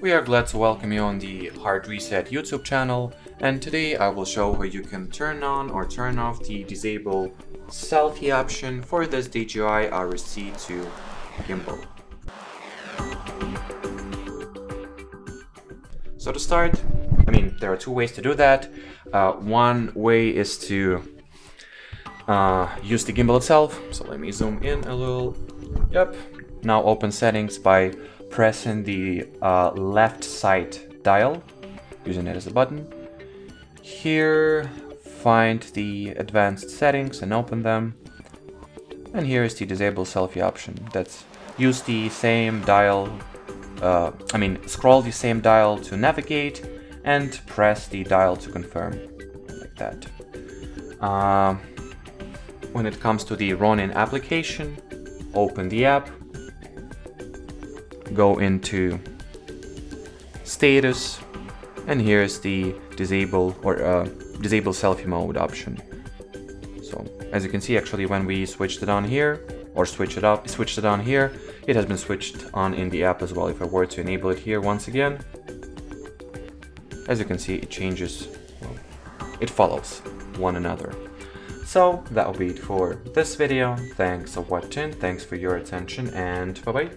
We are glad to welcome you on the Hard Reset YouTube channel, and today I will show how you can turn on or turn off the disable selfie option for this DJI RSC 2 gimbal. So to start, there are two ways to do that. One way is to use the gimbal itself. So let me zoom in a little. Yep. Now open settings by pressing the left side dial, using it as a button. Here, find the advanced settings and open them. And here is the disable selfie option. That's use the same dial, scroll the same dial to navigate and press the dial to confirm, like that. When it comes to the Ronin application, open the app, go into status, and here's the disable selfie mode option. So as you can see, actually when we switched it on here, or switched it on here, it has been switched on in the app as well. If I were to enable it here once again, as you can see, it changes, it follows one another. So that will be it for this video. Thanks for watching, thanks for your attention, and bye bye.